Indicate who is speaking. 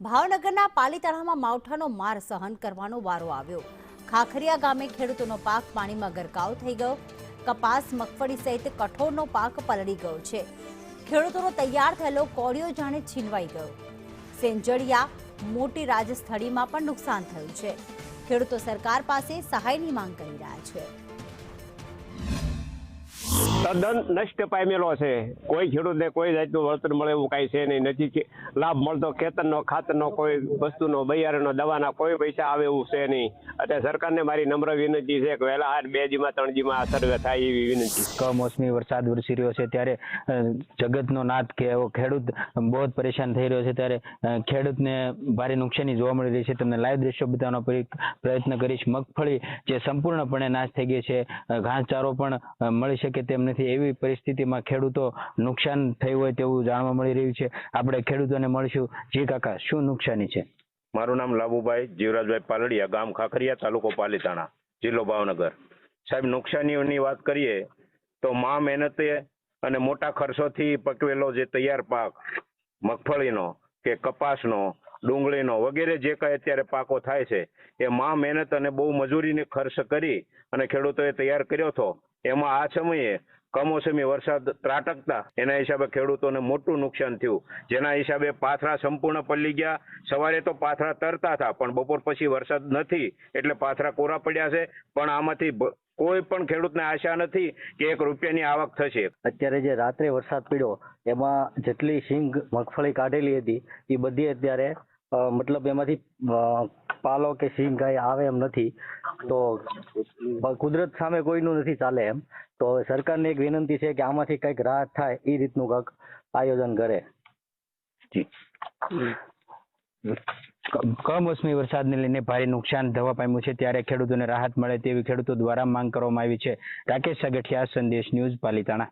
Speaker 1: ભાવનગરના પાલીતાણામાં માવઠાનો માર સહન કરવાનો વારો આવ્યો। ખાખરિયા ગામે ખેડૂતોનો પાક પાણીમાં ગરકાવ થઈ ગયો। કપાસ, મગફળી સહિત કઠોળનો પાક પલળી ગયો છે। ખેડૂતોનો તૈયાર થયેલો કોળિયો જાણે છીનવાઈ ગયો। સેંજળિયા, મોટી રાજસ્થળીમાં પણ નુકસાન થયું છે। ખેડૂતો સરકાર પાસે સહાયની માંગ કરી રહ્યા છે।
Speaker 2: તદ્દન નષ્ટ પામેલો છે। કોઈ ખેડૂતને કોઈ જાતનું વળતર મળે એવું કાંઈ છે નહીં। નથી લાભ મળતો ખેતરનો, ખાતરનો, કોઈ વસ્તુનો, બૈયારનો, દવાના કોઈ પૈસા આવે એવું છે નહીં। એટલે સરકારને મારી નમ્ર વિનંતી છે કે વહેલા 2 દીમાં 3 દીમાં આ સર્વે થાય એવી વિનંતી।
Speaker 3: કમોસમી વરસાદ વરસી રહ્યો છે ત્યારે જગતનો નાથ કે એવો ખેડૂત બહુ જ પરેશાન થઈ રહ્યો છે। ત્યારે ખેડૂતને ભારે નુકસાની જોવા મળી રહી છે। તમને લાઈવ દ્રશ્યો બતાવવાનો પ્રયત્ન કરીશ। મગફળી જે સંપૂર્ણપણે નાશ થઈ ગઈ છે, ઘાસચારો પણ મળી શકે તેમ નથી। એવી પરિસ્થિતિમાં ખેડૂતો નુકસાન થયું હોય તેવું જાણવા મળી રહ્યું છે। આપણે ખેડૂતોને મળીશું। જી કાકા, શું નુકસાની છે?
Speaker 4: મારું નામ લાભુભાઈ જીવરાજભાઈ પાલડિયા, ગામ ખાખરિયા, તાલુકો પાલીતાણા, જિલ્લો ભાવનગર। સાહેબ, નુકસાનીઓની વાત કરીએ તો મા મહેનતે અને મોટા ખર્ચોથી પકવેલો જે તૈયાર પાક મગફળીનો કે કપાસનો, ડુંગળીનો વગેરે જે કાંઈ અત્યારે પાકો થાય છે એ મા મહેનત અને બહુ મજૂરીને ખર્ચ કરી અને ખેડૂતોએ તૈયાર કર્યો હતો। એમાં આ સમયે કમોસમી વરસાદ ત્રાટકતા એના હિસાબે ખેડૂતોને મોટું નુકસાન થયું। જેના હિસાબે પાથરા સંપૂર્ણ પલળી ગયા। સવારે તો પાથરા તરતા હતા, પણ બપોર પછી વરસાદ નથી એટલે પાથરા કોરા પડ્યા છે। પણ આમાંથી કોઈ પણ ખેડૂતને આશા નથી કે 1 રૂપિયાની આવક થશે।
Speaker 5: અત્યારે જે રાત્રે વરસાદ પડ્યો એમાં જેટલી સિંગ મગફળી કાઢેલી હતી એ બધી અત્યારે મતલબ એમાંથી પાલો કે સિંગ કાંઈ આવે એમ નથી। તો કુદરત સામે કોઈનું નથી ચાલે એમ। તો સરકારને એક વિનંતી છે કે આમાંથી કંઈક રાહત થાય એ રીતનું કંઈક આયોજન કરે। જી।
Speaker 3: કમોસમી વરસાદને લઈને ભારે નુકસાન થવા પામ્યું છે ત્યારે ખેડૂતોને રાહત મળે તેવી ખેડૂતો દ્વારા માંગ કરવામાં આવી છે। રાકેશ સાગઠિયા, સંદેશ ન્યૂઝ, પાલીતાણા।